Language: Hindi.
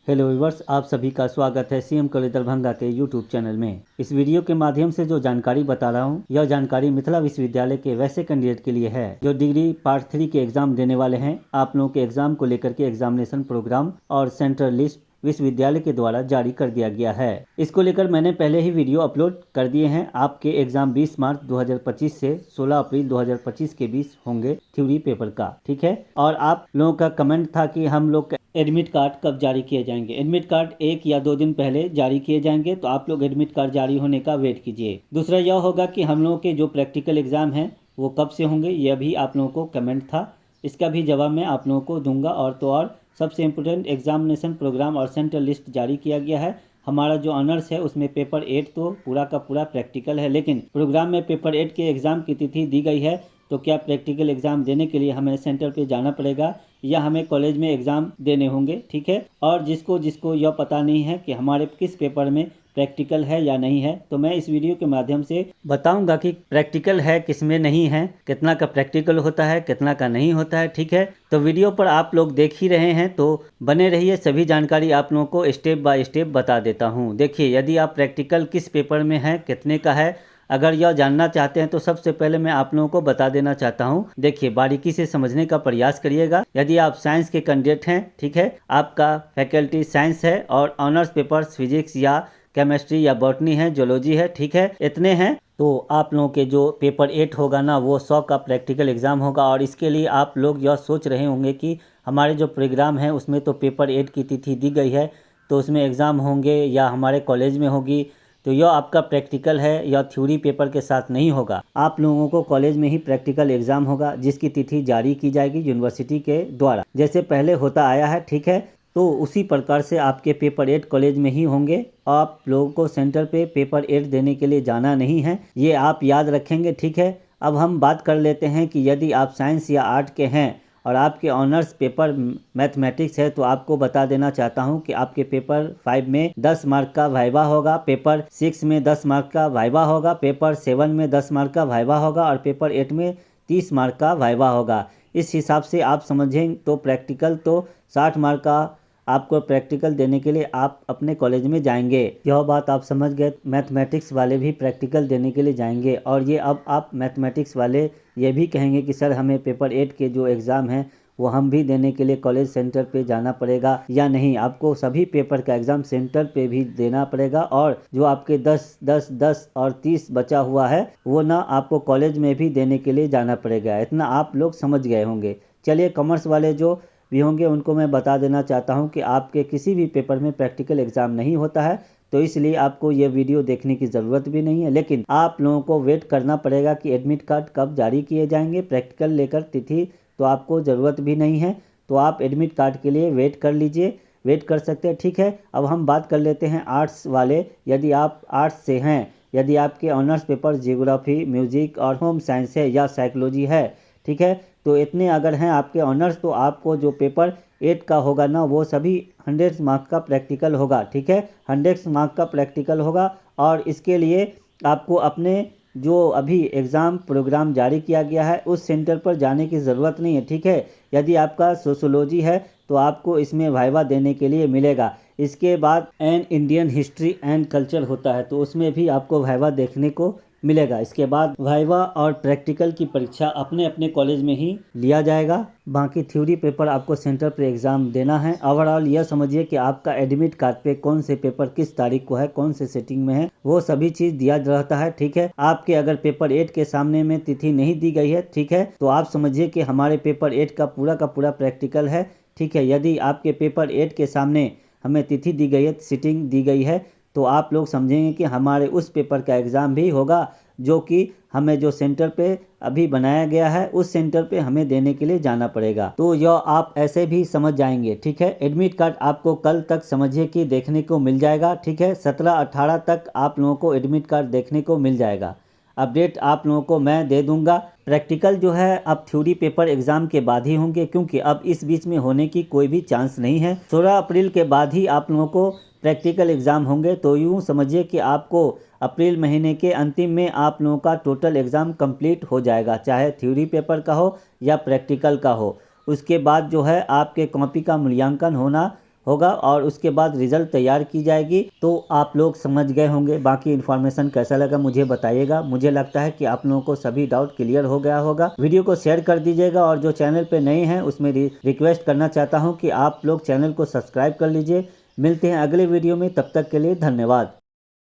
हेलो व्यूअर्स, आप सभी का स्वागत है सीएम कॉलेज दरभंगा के यूट्यूब चैनल में। इस वीडियो के माध्यम से जो जानकारी बता रहा हूँ, यह जानकारी मिथिला विश्वविद्यालय के वैसे कैंडिडेट के लिए है जो डिग्री पार्ट 3 के एग्जाम देने वाले हैं। आप लोगों के एग्जाम को लेकर के एग्जामिनेशन प्रोग्राम और सेंटर लिस्ट विश्वविद्यालय के द्वारा जारी कर दिया गया है। इसको लेकर मैंने पहले ही वीडियो अपलोड कर दिए हैं। आपके एग्जाम 20 मार्च 2025 से 16 अप्रैल 2025 के बीच होंगे थ्योरी पेपर का, ठीक है। और आप लोगों का कमेंट था कि हम लोग एडमिट कार्ड कब जारी किए जाएंगे। एडमिट कार्ड 1 या 2 दिन पहले जारी किए जाएंगे, तो आप लोग एडमिट कार्ड जारी होने का वेट कीजिए। दूसरा यह होगा कि हम लोगों के जो प्रैक्टिकल एग्जाम हैं वो कब से होंगे, यह भी आप लोगों को कमेंट था। इसका भी जवाब मैं आप लोगों को दूंगा। और सबसे इम्पोर्टेंट एग्जामिनेशन प्रोग्राम और सेंटर लिस्ट जारी किया गया है। हमारा जो ऑनर्स है उसमें पेपर 8 तो पूरा का पूरा प्रैक्टिकल है, लेकिन प्रोग्राम में पेपर 8 के एग्ज़ाम की तिथि दी गई है। तो क्या प्रैक्टिकल एग्ज़ाम देने के लिए हमें सेंटर पे जाना पड़ेगा या हमें कॉलेज में एग्ज़ाम देने होंगे, ठीक है। और जिसको जिसको यह पता नहीं है कि हमारे किस पेपर में प्रैक्टिकल है या नहीं है, तो मैं इस वीडियो के माध्यम से बताऊंगा कि प्रैक्टिकल है किस में नहीं है, कितना का प्रैक्टिकल होता है, कितना का नहीं होता है, ठीक है। तो वीडियो पर आप लोग देख ही रहे हैं, तो बने रहिए। सभी जानकारी आप लोगों को स्टेप बाय स्टेप बता देता हूँ। देखिए, यदि आप प्रैक्टिकल किस पेपर में है, कितने का है, अगर यह जानना चाहते हैं तो सबसे पहले मैं आप लोगों को बता देना चाहता हूं। देखिए, बारीकी से समझने का प्रयास करिएगा। यदि आप साइंस के कैंडिडेट हैं, ठीक है, आपका फैकल्टी साइंस है और ऑनर्स पेपर्स फिजिक्स या केमिस्ट्री या बॉटनी है, जोलॉजी है, ठीक है, इतने हैं, तो आप लोगों के जो पेपर 8 होगा ना, वो 100 का प्रैक्टिकल एग्जाम होगा। और इसके लिए आप लोग यह सोच रहे होंगे कि हमारे जो प्रोग्राम है उसमें तो पेपर 8 की तिथि दी गई है, तो उसमें एग्ज़ाम होंगे या हमारे कॉलेज में होगी। तो यह आपका प्रैक्टिकल है, यह थ्योरी पेपर के साथ नहीं होगा। आप लोगों को कॉलेज में ही प्रैक्टिकल एग्जाम होगा, जिसकी तिथि जारी की जाएगी यूनिवर्सिटी के द्वारा, जैसे पहले होता आया है, ठीक है। तो उसी प्रकार से आपके पेपर 8 कॉलेज में ही होंगे। आप लोगों को सेंटर पे पेपर 8 देने के लिए जाना नहीं है, ये आप याद रखेंगे, ठीक है। अब हम बात कर लेते हैं कि यदि आप साइंस या आर्ट के हैं और आपके ऑनर्स पेपर मैथमेटिक्स है, तो आपको बता देना चाहता हूं कि आपके पेपर 5 में 10 मार्क का वाइवा होगा, पेपर 6 में 10 मार्क का वाइवा होगा, पेपर 7 में 10 मार्क का वाइवा होगा और पेपर 8 में 30 मार्क का वाइवा होगा। इस हिसाब से आप समझें तो प्रैक्टिकल तो 60 मार्क का आपको प्रैक्टिकल देने के लिए आप अपने कॉलेज में जाएंगे। यह बात आप समझ गए। मैथमेटिक्स वाले भी प्रैक्टिकल देने के लिए जाएंगे। और ये अब आप मैथमेटिक्स वाले ये भी कहेंगे कि सर हमें पेपर 8 के जो एग्ज़ाम हैं वो हम भी देने के लिए कॉलेज सेंटर पे जाना पड़ेगा या नहीं। आपको सभी पेपर का एग्ज़ाम सेंटर पे भी देना पड़ेगा। और जो आपके 10, 10, 10 और 30 बचा हुआ है वो ना आपको कॉलेज में भी देने के लिए जाना पड़ेगा। इतना आप लोग समझ गए होंगे। चलिए, कॉमर्स वाले जो भी होंगे उनको मैं बता देना चाहता हूं कि आपके किसी भी पेपर में प्रैक्टिकल एग्जाम नहीं होता है, तो इसलिए आपको ये वीडियो देखने की ज़रूरत भी नहीं है। लेकिन आप लोगों को वेट करना पड़ेगा कि एडमिट कार्ड कब जारी किए जाएंगे। प्रैक्टिकल लेकर तिथि तो आपको ज़रूरत भी नहीं है, तो आप एडमिट कार्ड के लिए वेट कर लीजिए, वेट कर सकते हैं, ठीक है। अब हम बात कर लेते हैं आर्ट्स वाले। यदि आप आर्ट्स से हैं, यदि आपके ऑनर्स पेपर जियोग्राफी, म्यूजिक और होम साइंस है या साइकोलॉजी है, ठीक है, तो इतने अगर हैं आपके ऑनर्स, तो आपको जो पेपर 8 का होगा ना वो सभी 100 मार्क्स का प्रैक्टिकल होगा, ठीक है। 100 मार्क्स का प्रैक्टिकल होगा। और इसके लिए आपको अपने जो अभी एग्ज़ाम प्रोग्राम जारी किया गया है उस सेंटर पर जाने की ज़रूरत नहीं है, ठीक है। यदि आपका सोशोलॉजी है तो आपको इसमें वाइवा देने के लिए मिलेगा। इसके बाद an Indian history and culture होता है, तो उसमें भी आपको वाइवा देखने को मिलेगा। इसके बाद वाइवा और प्रैक्टिकल की परीक्षा अपने अपने कॉलेज में ही लिया जाएगा। बाकी थ्योरी पेपर आपको सेंटर पर एग्जाम देना है। ओवरऑल यह समझिए कि आपका एडमिट कार्ड पे कौन से पेपर किस तारीख को है, कौन से सेटिंग में है, वो सभी चीज दिया रहता है, ठीक है। आपके अगर पेपर 8 के सामने में तिथि नहीं दी गई है, ठीक है, तो आप समझिए कि हमारे पेपर 8 का पूरा प्रैक्टिकल है, ठीक है। यदि आपके पेपर 8 के सामने हमें तिथि दी गई है, सीटिंग दी गई है, तो आप लोग समझेंगे कि हमारे उस पेपर का एग्ज़ाम भी होगा जो कि हमें जो सेंटर पे अभी बनाया गया है उस सेंटर पे हमें देने के लिए जाना पड़ेगा। तो यह आप ऐसे भी समझ जाएंगे, ठीक है। एडमिट कार्ड आपको कल तक समझिए कि देखने को मिल जाएगा, ठीक है। 17-18 तक आप लोगों को एडमिट कार्ड देखने को मिल जाएगा। अपडेट आप लोगों को मैं दे दूंगा। प्रैक्टिकल जो है अब थ्योरी पेपर एग्जाम के बाद ही होंगे, क्योंकि अब इस बीच में होने की कोई भी चांस नहीं है। 16 अप्रैल के बाद ही आप लोगों को प्रैक्टिकल एग्ज़ाम होंगे। तो यूँ समझिए कि आपको अप्रैल महीने के अंतिम में आप लोगों का टोटल एग्ज़ाम कंप्लीट हो जाएगा, चाहे थ्योरी पेपर का हो या प्रैक्टिकल का हो। उसके बाद जो है आपके कॉपी का मूल्यांकन होना होगा और उसके बाद रिजल्ट तैयार की जाएगी। तो आप लोग समझ गए होंगे। बाकी इन्फॉर्मेशन कैसा लगा मुझे बताइएगा। मुझे लगता है कि आप लोगों को सभी डाउट क्लियर हो गया होगा। वीडियो को शेयर कर दीजिएगा और जो चैनल पे नए हैं उसमें रिक्वेस्ट करना चाहता हूँ कि आप लोग चैनल को सब्सक्राइब कर लीजिए। मिलते हैं अगले वीडियो में, तब तक के लिए धन्यवाद।